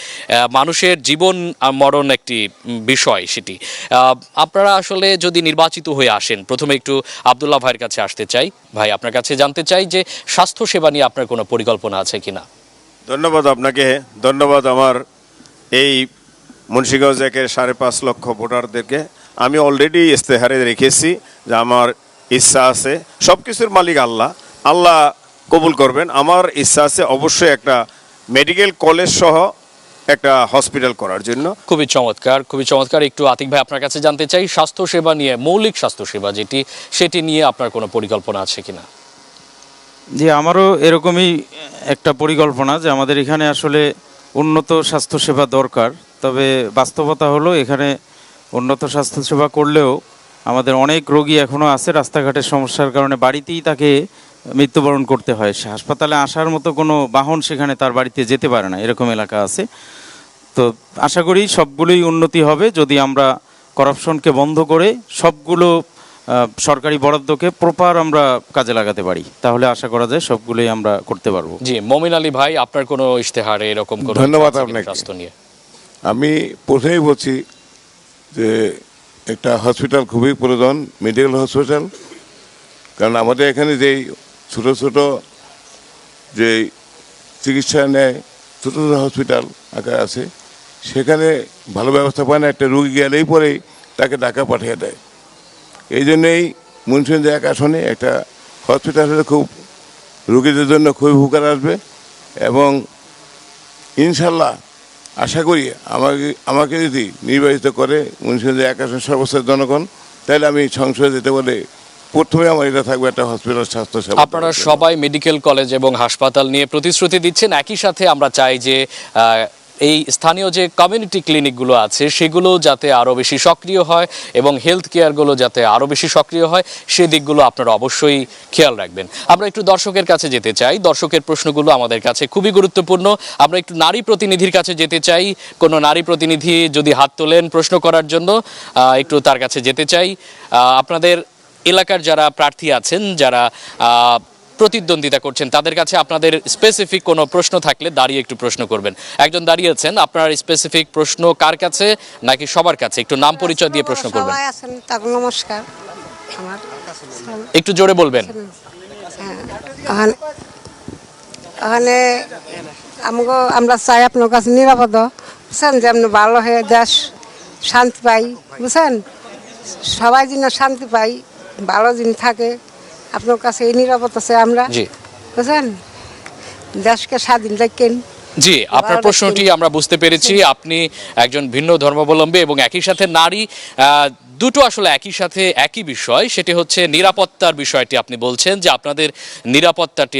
মানুষের জীবন মরণ একটি বিষয় সেটি। আপনারা আসলে যদি নির্বাচিত হয়ে আসেন, প্রথমে একটু আব্দুল্লাহ ভাইয়ের কাছে আসতে চাই। ভাই, আপনার কাছে জানতে চাই যে স্বাস্থ্যসেবা নিয়ে আপনার কোনো পরিকল্পনা আছে কিনা? ধন্যবাদ আপনাকে, ধন্যবাদ আমার এই মুন্সিগঞ্জ একের 5.5 লক্ষ ভোটারদেরকে। আমি অলরেডি ইস্তেহারে রেখেছি যে আমার ইচ্ছা আছে, সব কিছুর মালিক আল্লাহ, আল্লাহ কবুল করবেন। আমার ইচ্ছা আছে অবশ্যই একটা মেডিকেল কলেজ সহ একটা হসপিটাল করার জন্য। খুবই চমৎকার, খুবই চমৎকার। একটু আতিক ভাই, আপনার কাছে জানতে চাই স্বাস্থ্যসেবা নিয়ে, মৌলিক স্বাস্থ্যসেবা সেটি নিয়ে আপনার কোনো পরিকল্পনা আছে কিনা? জি, আমারও এরকমই একটা পরিকল্পনা যে আমাদের এখানে আসলে উন্নত স্বাস্থ্যসেবা দরকার। তবে বাস্তবতা হলো এখানে উন্নত স্বাস্থ্যসেবা করলেও আমাদের অনেক রোগী এখনও আছে রাস্তাঘাটের সমস্যার কারণে বাড়িতেই তাকে মৃত্যুবরণ করতে হয়। হাসপাতালে আসার মতো কোনো বাহন সেখানে তার বাড়িতে যেতে পারে না, এরকম এলাকা আছে। তো আশা করি সবগুলোই উন্নতি হবে যদি আমরা করাপশনকে বন্ধ করে সবগুলো সরকারি বরাদ্দকে প্রপার আমরা কাজে লাগাতে পারি, তাহলে আশা করা যায় সবগুলোই আমরা করতে পারবো। জি, মমিন আলী ভাই, আপনার কোনো ইশতেহারে এরকম কোনো ধন্যবাদ আছে কিনা আপনাকে। স্বাস্থ্য নিয়ে? আমি প্রথমেই বলছি যে একটা হসপিটাল খুবই প্রয়োজন, মেডিকেল হসপিটাল। কারণ আমাদের এখানে যেই ছোট ছোট যে চিকিৎসা নেয়, ছোট ছোট হসপিটাল আকার আছে, সেখানে ভালো ব্যবস্থা পায় না। একটা রুগী গেলেই পরেই তাকে ঢাকা পাঠিয়ে দেয়। এই জন্যেই মুন্সিগঞ্জ এক আসনে একটা হসপিটাল হলে খুব রুগীদের জন্য খুবই উপকার আসবে। এবং ইনশাল্লাহ আশা করি আমাকে যদি নির্বাচিত করে মুন্সিগঞ্জ এক আসন সর্বোচ্চ জনগণ, তাহলে আমি সংসদে যেতে বলে প্রথমে আমার এটা থাকবে একটা হসপিটাল, স্বাস্থ্যসেবা। আপনারা সবাই মেডিকেল কলেজ এবং হাসপাতাল নিয়ে প্রতিশ্রুতি দিচ্ছেন, একই সাথে আমরা চাই যে এই স্থানীয় যে কমিউনিটি ক্লিনিকগুলো আছে সেগুলো যাতে আরও বেশি সক্রিয় হয় এবং হেলথ কেয়ারগুলো যাতে আরও বেশি সক্রিয় হয় সেই দিকগুলো আপনারা অবশ্যই খেয়াল রাখবেন। আমরা একটু দর্শকের কাছে যেতে চাই, দর্শকের প্রশ্নগুলো আমাদের কাছে খুবই গুরুত্বপূর্ণ। আমরা একটু নারী প্রতিনিধির কাছে যেতে চাই, কোনো নারী প্রতিনিধি যদি হাত তোলেন প্রশ্ন করার জন্য একটু তার কাছে যেতে চাই। আপনাদের এলাকার যারা প্রার্থী আছেন, যারা প্রতিদ্বন্দ্বিতা করছেন, তাদের কাছে আপনাদের স্পেসিফিক কোনো প্রশ্ন থাকলে দাঁড়িয়ে একটু প্রশ্ন করবেন। একজন দাঁড়িয়েছেন, আপনার স্পেসিফিক প্রশ্ন কার কাছে নাকি সবার কাছে? একটু নাম পরিচয় দিয়ে প্রশ্ন করবেন। সবাই আছেন, তাকে নমস্কার। আমার একটু জোরে বলবেন। ওখানে আমরা চাই আপনার কাছে নিরাপদ, বুঝছেন, যে আপনি ভালো হয়ে দেশ শান্তি পাই, বুঝছেন, সবাই যেন শান্তি পাই, ভালো দিন থাকে। আপনার কাছে এই নিরাপত্তা চাই আমরা, বুঝছেন, দেশকে স্বাধীন রাখেন। জি, আপনার প্রশ্নটি আমরা বুঝতে পেরেছি। আপনি একজন ভিন্ন ধর্মাবলম্বী এবং একই সাথে নারী, দুটো আসলে একই সাথে একই বিষয়, সেটি হচ্ছে নিরাপত্তার বিষয়টি। আপনি বলছেন যে আপনাদের নিরাপত্তাটি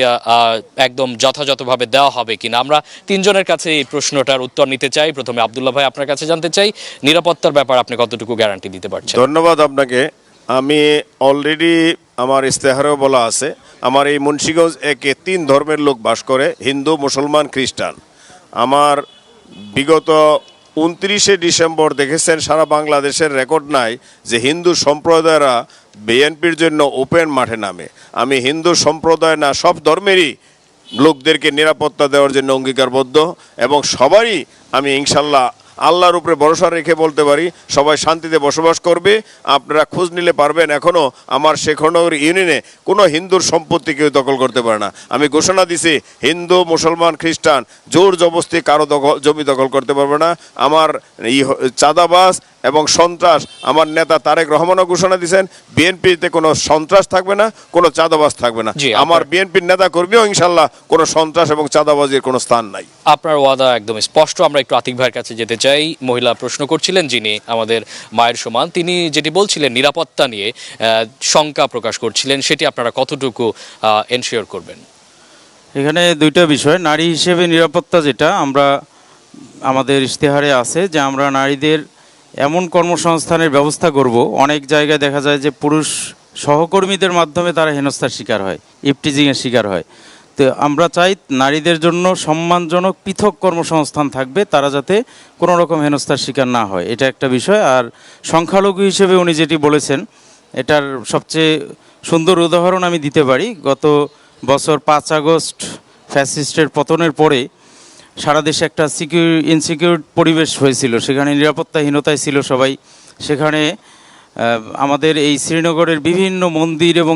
একদম যথাযথভাবে দেওয়া হবে কিনা। আমরা তিনজনের কাছে এই প্রশ্নটার উত্তর নিতে চাই। প্রথমে আব্দুল্লাহ ভাই, আপনার কাছে জানতে চাই নিরাপত্তার ব্যাপার আপনি কতটুকু গ্যারান্টি দিতে পারছেন? ধন্যবাদ আপনাকে। আমি অলরেডি আমার ইস্তেহারেও বলা আছে, আমার এই মুন্সিগঞ্জ একে 3 ধর্মের লোক বাস করে, হিন্দু, মুসলমান, খ্রিস্টান। আমার বিগত 29শে ডিসেম্বর দেখেছেন সারা বাংলাদেশের রেকর্ড নাই যে হিন্দু সম্প্রদায়রা বিএনপির জন্য ওপেন মাঠে নামে। আমি হিন্দু সম্প্রদায় না, সব ধর্মেরই লোকদেরকে নিরাপত্তা দেওয়ার জন্য অঙ্গীকারবদ্ধ এবং সবারই আমি ইনশাল্লাহ আল্লাহর উপরে ভরসা রেখে বলতে পারি সবাই শান্তিতে বসবাস করবে। আপনারা খোঁজ নিলে পারবেন, এখনও আমার শেখরনগর ইউনিয়নে কোনো হিন্দুর সম্পত্তি কেউ দখল করতে পারে না। আমি ঘোষণা দিছি হিন্দু, মুসলমান, খ্রিস্টান জোর জবরদস্তি কারো জমি দখল করতে পারবে না। আমার চাঁদাবাজ এবং সন্ত্রাস, আমার নেতা তারেক রহমানও ঘোষণা দিয়েছেন বিএনপিতে কোনো সন্ত্রাস থাকবে না, কোনো চাঁদাবাজ থাকবে না। আমার বিএনপির নেতা কর্মীও ইনশাল্লাহ কোনো সন্ত্রাস এবং চাঁদাবাজির কোনো স্থান নাই। আপনার ওয়াদা একদম স্পষ্ট। আমরা একটু আতিক ভাইয়ের কাছে যেতে চাই। মহিলা প্রশ্ন করছিলেন যিনি আমাদের মায়ের সমান, তিনি যেটি বলছিলেন নিরাপত্তা নিয়ে শঙ্কা প্রকাশ করছিলেন, সেটি আপনারা কতটুকু এনশিওর করবেন? এখানে দুইটা বিষয়। নারী হিসেবে নিরাপত্তা যেটা আমরা আমাদের ইশতেহারে আছে যে আমরা নারীদের এমন কর্মসংস্থানের ব্যবস্থা করব, অনেক জায়গায় দেখা যায় যে পুরুষ সহকর্মীদের মাধ্যমে তারা হেনস্থার শিকার হয়, ইপটিজিংয়ের শিকার হয়। তো আমরা চাই নারীদের জন্য সম্মানজনক পৃথক কর্মসংস্থান থাকবে, তারা যাতে কোনো রকম হেনস্থার শিকার না হয়, এটা একটা বিষয়। আর সংখ্যালঘু হিসেবে উনি যেটি বলেছেন এটার সবচেয়ে সুন্দর উদাহরণ আমি দিতে পারি। গত বছর 5 আগস্ট ফ্যাসিস্টের পতনের পরে সারা দেশে একটা ইনসিকিউর পরিবেশ হয়েছিল, সেখানে নিরাপত্তাহীনতায় ছিল সবাই। সেখানে আমাদের এই শ্রীনগরের বিভিন্ন মন্দির এবং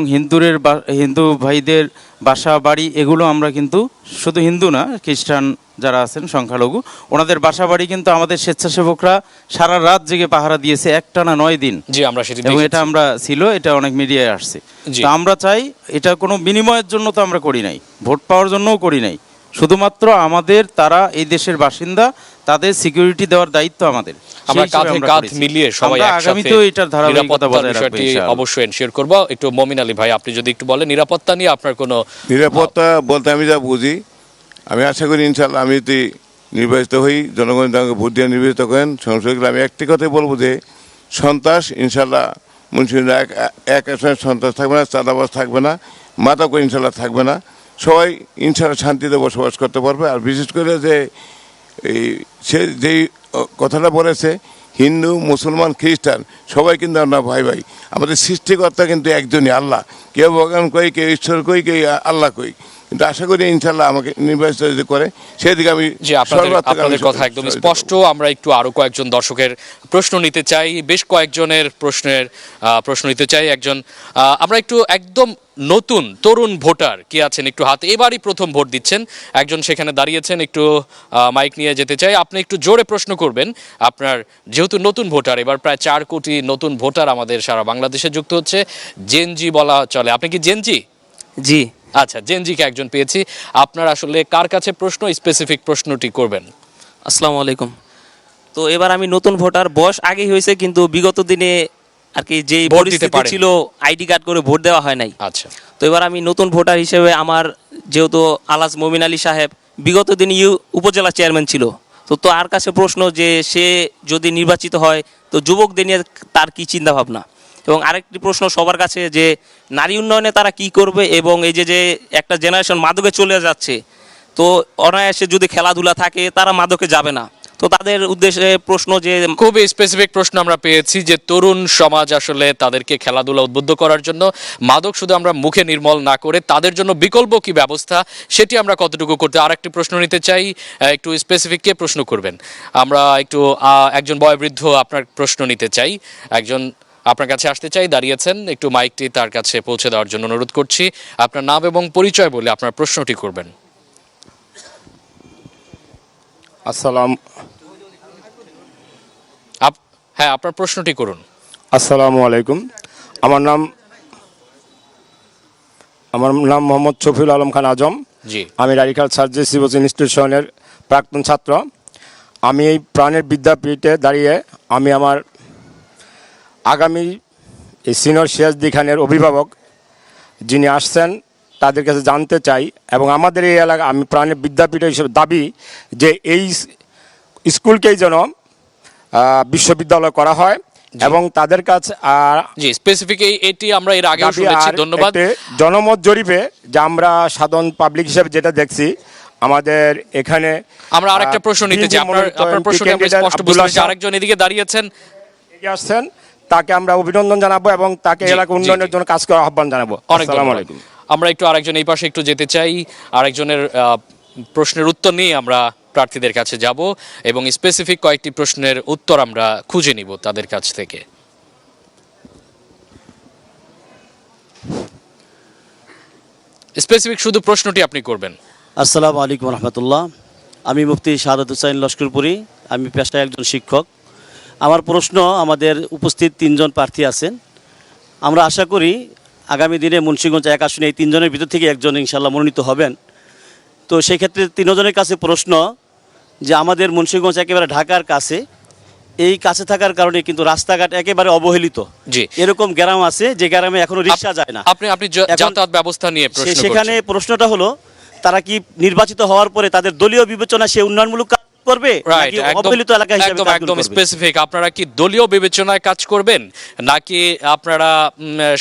হিন্দু ভাইদের বাসা বাড়ি, এগুলো আমরা কিন্তু শুধু হিন্দু না, খ্রিস্টান যারা আছেন সংখ্যালঘু, ওনাদের বাসা বাড়ি কিন্তু আমাদের স্বেচ্ছাসেবকরা সারা রাত জেগে পাহারা দিয়েছে, একটানা 9 দিন। জি, আমরা সেটি এবং এটা আমরা ছিল, এটা অনেক মিডিয়ায় আসছে। তো আমরা চাই এটা কোনো বিনিময়ের জন্য তো আমরা করি নাই, ভোট পাওয়ার জন্যও করি নাই, শুধুমাত্র আমাদের তারা এই দেশের বাসিন্দা, তাদের সিকিউরিটি দেওয়ার দায়িত্ব আমাদের। আমরা কাঁধে কাঁধ মিলিয়ে সবাই আগামীতেও এটার ধারাবাহিকতা বজায় রাখব ইনশাআল্লাহ। অবশ্যই এনশিওর করব। একটু মমিন আলী ভাই, আপনি যদি একটু বলেন নিরাপত্তা নিয়ে আপনার কোনো। নিরাপত্তা বলতে আমি যা বুঝি, আমি আশা করি ইনশাআল্লাহ আমি যদি নির্বাচিত হই, জনগণ আমাকে ভোট দিয়ে নির্বাচিত করেন সংসদে, আমি একটি কথাই বলবো যে সন্ত্রাস ইনশাআল্লাহ মুন্সিগঞ্জ এক আসনে সন্ত্রাস থাকবে না, চাঁদাবাজ থাকবে না, মাদক ইনশাআল্লাহ থাকবে না, সবাই ইনশাআল্লাহ শান্তিতে বসবাস করতে পারবে। আর বিশেষ করে যে সে যেই কথাটা বলেছে হিন্দু, মুসলমান, খ্রিস্টান সবাই কিন্তু আমরা ভাই ভাই। আমাদের সৃষ্টিকর্তা কিন্তু একজনই আল্লাহ, কেউ ভগবান কই, কেউ ঈশ্বর কই, কেউ আল্লাহ কই। কিন্তু আশা করি ইনশাআল্লাহ আমাকে নির্বাচিত যদি করে সেদিকে আমি। আপনাদের কথা একদম স্পষ্ট। আমরা একটু আরো কয়েকজন দর্শকের প্রশ্ন নিতে চাই, বেশ কয়েকজনের প্রশ্ন নিতে চাই। আমরা একটু একদম নতুন তরুণ ভোটার কি আছেন একটু হাতে, এবারই প্রথম ভোট দিচ্ছেন, একজন সেখানে দাঁড়িয়েছেন, একটু মাইক নিয়ে যেতে চাই। আপনি একটু জোরে প্রশ্ন করবেন। আপনার যেহেতু নতুন ভোটার, এবার প্রায় 4 কোটি নতুন ভোটার আমাদের সারা বাংলাদেশে যুক্ত হচ্ছে, জেনজি বলা চলে। আপনি কি জেনজি? জি। আচ্ছা, জেনজিকে একজন পেয়েছি। আপনার আসলে কার কাছে প্রশ্ন, স্পেসিফিক প্রশ্নটি করবেন? আসসালামু আলাইকুম। তো এবার আমি নতুন ভোটার, বয়স আগেই হয়েছে, কিন্তু বিগত দিনে আর কি যে পরিস্থিতি ছিল আইডি কার্ড করে ভোট দেওয়া হয় নাই। আচ্ছা, তো এবার আমি নতুন ভোটার হিসেবে, আমার যেহেতু আলাজ মমিন আলী সাহেব বিগত দিনে উপজেলা চেয়ারম্যান ছিল, তো তার কাছে প্রশ্ন যে সে যদি নির্বাচিত হয় তো যুবকদের নিয়ে তার কি চিন্তা ভাবনা, এবং আরেকটি প্রশ্ন সবার কাছে যে নারী উন্নয়নে তারা কি করবে, এবং এই যে একটা জেনারেশন মাদকে চলে যাচ্ছে, তো অনায়াসে যদি খেলাধুলা থাকে তারা মাদকে যাবে না। তো তাদের উদ্দেশ্যে প্রশ্ন যে খুবই স্পেসিফিক প্রশ্ন আমরা পেয়েছি যে তরুণ সমাজ আসলে তাদেরকে খেলাধুলা উদ্বুদ্ধ করার জন্য মাদক শুধু আমরা মুখে নির্মল না করে তাদের জন্য বিকল্প কি ব্যবস্থা সেটি আমরা কতটুকু করতে। আরেকটি প্রশ্ন নিতে চাই, একটু স্পেসিফিক কে প্রশ্ন করবেন? আমরা একটু একজন বয়োবৃদ্ধ আপনার প্রশ্ন নিতে চাই, একজন আপনার কাছে আসতে চাই, দাঁড়িয়েছেন, একটু মাইকটি তার কাছে পৌঁছে দেওয়ার জন্য অনুরোধ করছি। আপনার নাম এবং পরিচয় বলে আপনার প্রশ্নটি করবেন। হ্যাঁ, আপনার প্রশ্নটি করুন। আসসালামু আলাইকুম। আমার নাম মোহাম্মদ শফিউল আলম খান আজম। জি, আমি রাডিকাল সার্জারি সিভিল ইনস্টিটিউশনের প্রাক্তন ছাত্র। আমি এই প্রাণের বিদ্যাপীঠে দাঁড়িয়ে আমি আমার আগামী এই সিনিয়র সিরাজদি খানের অভিভাবক যিনি আসছেন তাদের কাছে জানতে চাই, এবং আমাদের এই এলাকা আমি প্রাণের বিদ্যাপীঠ হিসেবে দাবি যে এই স্কুলকেই যেন বিশ্ববিদ্যালয় করা হয় এবং তাদের কাছে জি স্পেসিফিক এটি আমরা এর আগেও শুনেছি। ধন্যবাদ। জনমত জরিপে যে আমরা সাধারণ পাবলিক হিসেবে যেটা দেখছি আমাদের এখানে আমরা আরেকটা প্রশ্ন নিতে চাই। আপনার প্রশ্নটি আমরা স্পষ্ট বুঝতে পারছি। আরেকজন এদিকে দাঁড়িয়েছেন, এগিয়ে আসছেন, তাকে আমরা অভিনন্দন জানাবো এবং তাকে এলাকা উন্নয়নের জন্য কাজ করার আহ্বান জানাবো। আসসালামু আলাইকুম। আমরা একটু আরেকজন এই পাশে একটু যেতে চাই, আরেকজনের প্রশ্নের উত্তর নিয়ে আমরা প্রার্থীদের কাছে যাব এবং স্পেসিফিক কয়েকটি প্রশ্নের উত্তর আমরা খুঁজে নিব তাদের কাছ থেকে। স্পেসিফিক শুধু প্রশ্নটি আপনি করবেন। আসসালামু আলাইকুম রহমতুল্লাহ। আমি মুফতি শাহাদাত হুসাইন লস্করপুরি, আমি পেশায় একজন শিক্ষক। আমার প্রশ্ন, আমাদের উপস্থিত তিনজন প্রার্থী আছেন, আমরা আশা করি আগামী দিনে মুন্সিগঞ্জ 1 আসনে এই তিনজনের ভিতর থেকে একজন ইনশাল্লাহ মনোনীত হবেন। তো সেই ক্ষেত্রে তিনজনের কাছে প্রশ্ন যে আমাদের মুন্সিগঞ্জ একেবারে ঢাকার কাছে, এই কাছে থাকার কারণে কিন্তু রাস্তাঘাট একেবারে অবহেলিত। জি, এরকম গ্রাম আছে যে গ্রামে এখনো রিক্সা যায় না। আপনি যাতায়াত ব্যবস্থা নিয়ে প্রশ্ন করছেন। সেখানে প্রশ্নটা হলো তারা কি নির্বাচিত হওয়ার পরে তাদের দলীয় বিবেচনা সে উন্নয়নমূলক কাজ করবে নাকি অবহেলিত এলাকা হিসেবে কাজ করবে? একদম স্পেসিফিক। আপনারা কি দলীয় বিবেচনায় কাজ করবেন নাকি আপনারা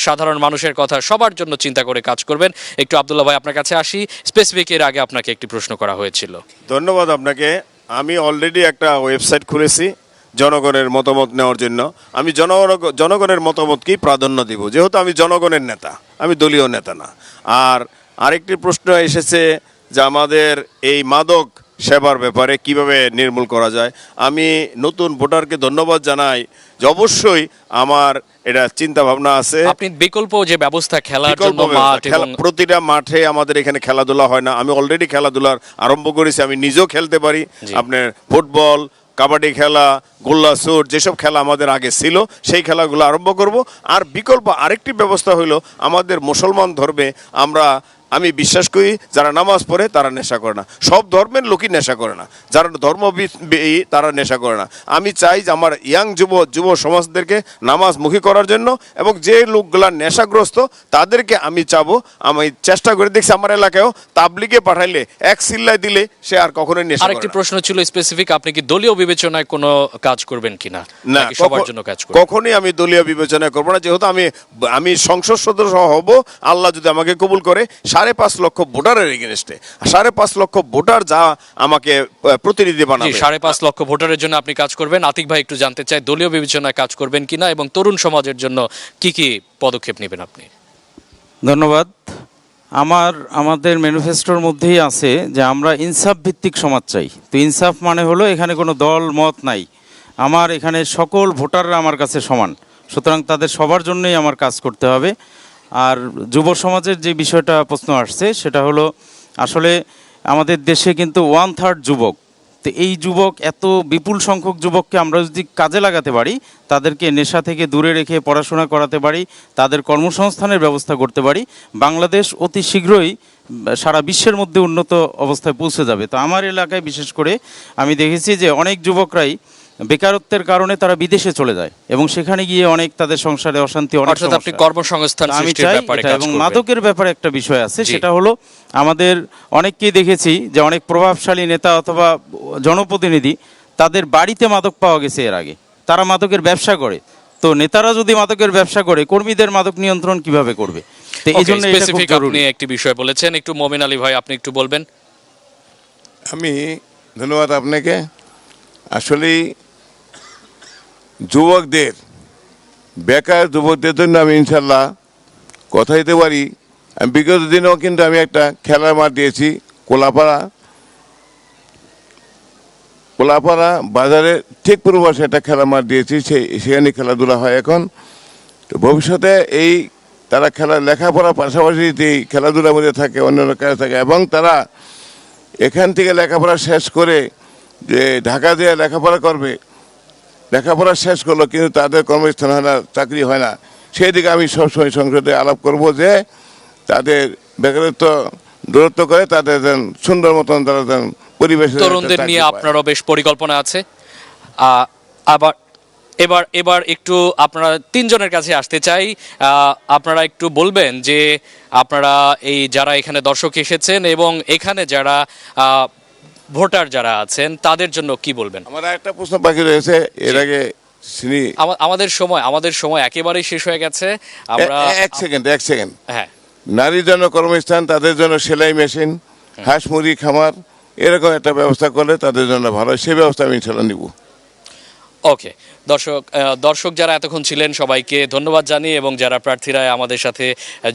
সাধারণ মানুষের কথা সবার জন্য চিন্তা করে কাজ করবেন? একটু আব্দুল্লাহ ভাই আপনার কাছে আসি। স্পেসিফিক এর আগে আপনাকে একটি প্রশ্ন করা হয়েছিল। ধন্যবাদ আপনাকে। আমি অলরেডি একটা ওয়েবসাইট খুলেছি জনগণের মতামত নেওয়ার জন্য। আমি জনগণের মতামতকেই প্রাধান্য দিব, যেহেতু আমি জনগণের নেতা, আমি দলীয় নেতা না। আর আরেকটি প্রশ্ন এসেছে যে আমাদের এই মাদক সেবার ব্যাপারে কিভাবে নির্মূল করা যায়। আমি নতুন ভোটারকে ধন্যবাদ জানাই যে অবশ্যই আমার এটা চিন্তা ভাবনা আছে। আপনি বিকল্প যে ব্যবস্থা, খেলার জন্য মাঠ, প্রতিটা মাঠে আমাদের এখানে খেলাধুলা হয় না। আমি অলরেডি খেলাধুলার আরম্ভ করেছি, আমি নিজেও খেলতে পারি। আপনার ফুটবল, কাবাডি খেলা, গোল্লা চোর, যেসব খেলা আমাদের আগে ছিল সেই খেলাগুলো আরম্ভ করব। আর বিকল্প আরেকটি ব্যবস্থা হলো আমাদের মুসলমান ধর্মে আমি বিশ্বাস করি যারা নামাজ পড়ে তারা নেশা করে না। সব ধর্মের লোকই নেশা করে না, যারা ধর্মবিদ তারা নেশা করে না। আমি চাই যে আমার ইয়াং যুব সমাজদেরকে নামাজমুখী করার জন্য, এবং যে লোকগুলা নেশাগ্রস্ত তাদেরকে আমি চাবো, আমি চেষ্টা করে দেখছি আমার এলাকায়ও তাবলিগে পাঠাইলে এক সিল্লাই দিলে সে আর কখনোই নেশা করে না। আরেকটি প্রশ্ন ছিল স্পেসিফিক, আপনি কি দলীয় বিবেচনায় কোনো কাজ করবেন কিনা? না, সবার জন্য কাজ করব। কখনোই আমি দলীয় বিবেচনা করবো না, যেহেতু আমি সংসদ সদস্য হব আল্লাহ যদি আমাকে কবুল করে। 5.5 লক্ষ ভোটারের এগেইনস্টে 5.5 লক্ষ ভোটার যা আমাকে প্রতিনিধি বানাবে। 5.5 লক্ষ ভোটারের জন্য আপনি কাজ করবেন। আতিক ভাই একটু জানতে চাই দলীয় বিবেচনায় কাজ করবেন কিনা এবং তরুণ সমাজের জন্য কি কি পদক্ষেপ নেবেন আপনি? ধন্যবাদ। আমাদের ম্যানিফেস্টোর মধ্যেই আছে যে আমরা ইনসাফ ভিত্তিক সমাজ চাই। তো ইনসাফ মানে হলো এখানে কোনো দল মত নাই, আমার এখানে সকল ভোটাররা আমার কাছে সমান, সুতরাং তাদের সবার জন্যই আমার কাজ করতে হবে। আর যুব সমাজের যে বিষয়টা প্রশ্ন আসছে সেটা হলো আসলে আমাদের দেশে কিন্তু 1/3 যুবক। তো এই যুবক, এত বিপুল সংখ্যক যুবককে আমরা যদি কাজে লাগাতে পারি, তাদেরকে নেশা থেকে দূরে রেখে পড়াশোনা করাতে পারি, তাদের কর্মসংস্থানের ব্যবস্থা করতে পারি, বাংলাদেশ অতি শীঘ্রই সারা বিশ্বের মধ্যে উন্নত অবস্থায় পৌঁছে যাবে। তো আমার এলাকায় বিশেষ করে আমি দেখেছি যে অনেক যুবকরাই বেকারত্বের কারণে তারা বিদেশে চলে যায় এবং সেখানে গিয়ে অনেক তাদের সংসারে অশান্তি, অনেক অর্থাৎ আপনি সমস্যা। কর্মসংস্থান আমি সৃষ্টির চাই ব্যাপারে এটা, কাজ এবং করবেন। মাদকের ব্যাপারে একটা বিষয় আছে, জি। সেটা হলো আমাদের অনেককেই দেখেছি যে অনেক প্রভাবশালী নেতা অথবা জনপ্রতিনিধি তাদের বাড়িতে মাদক পাওয়া গেছে এর আগে, তারা মাদকের ব্যবসা করে। তো নেতারা যদি মাদকের ব্যবসা করে, কর্মীদের মাদক নিয়ন্ত্রণ কিভাবে করবে? তো এই জন্য এটা খুব স্পেসিফিক জরুরি। আপনি একটি বিষয় বলেছেন, একটু মমিন আলী ভাই আপনি একটু বলবেন। আমি ধন্যবাদ আপনাকে। আসলেই যুবকদের, বেকার যুবকদের জন্য আমি ইনশাল্লাহ কথা দিতে পারি। আমি বিগত দিনেও কিন্তু আমি একটা খেলার মাঠ দিয়েছি কোলাপাড়া বাজারে ঠিক পূর্ব পাশে একটা খেলার মাঠ দিয়েছি, সেখানে খেলাধুলা হয় এখন। তো ভবিষ্যতে এই তারা লেখাপড়ার পাশাপাশি যে খেলাধুলার মধ্যে থাকে, অন্যান্য কাজ থাকে, এবং তারা এখান থেকে লেখাপড়া শেষ করে যে ঢাকা দিয়ে লেখাপড়া করবে, লেখাপড়া শেষ করলো কিন্তু তাদের কর্মস্থান হয় না, চাকরি হয় না, সেই দিকে আমি সবসময় সংসদে আলাপ করব যে তাদের বেকারত্ব দূরত্ব করে তাদের যেন সুন্দর মতন তারা যেন পরিবেশে তরুণদের নিয়ে আপনারও বেশ পরিকল্পনা আছে। আবার এবার একটু আপনারা তিনজনের কাছে আসতে চাই। আপনারা একটু বলবেন যে আপনারা এই যারা এখানে দর্শক এসেছেন এবং এখানে যারা ভোটার যারা আছেন তাদের জন্য কি বলবেন? আমার একটা প্রশ্ন বাকি রয়েছে, এর আগে আমাদের সময় একেবারেই শেষ হয়ে গেছে। আমরা এক সেকেন্ড হ্যাঁ, নারীর জন্য কর্মস্থান, তাদের জন্য সেলাই মেশিন, হাঁস মুরগি খামার, এরকম একটা ব্যবস্থা করলে তাদের জন্য ভালো, সেই ব্যবস্থা আমি ইনশাল্লাহ নিব। ওকে দর্শক যারা এতক্ষণ ছিলেন সবাইকে ধন্যবাদ জানিয়ে এবং যারা প্রার্থীরা আমাদের সাথে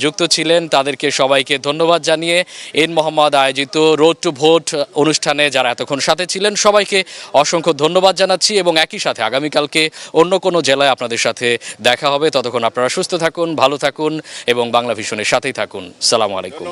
যুক্ত ছিলেন তাদেরকে সবাইকে ধন্যবাদ জানিয়ে এন মোহাম্মদ আয়োজিত রোড টু ভোট অনুষ্ঠানে যারা এতক্ষণ সাথে ছিলেন সবাইকে অসংখ্য ধন্যবাদ জানাচ্ছি এবং একই সাথে আগামীকালকে অন্য কোনো জেলায় আপনাদের সাথে দেখা হবে। ততক্ষণ আপনারা সুস্থ থাকুন, ভালো থাকুন এবং বাংলা ভিশনের সাথেই থাকুন। সালামু আলাইকুম।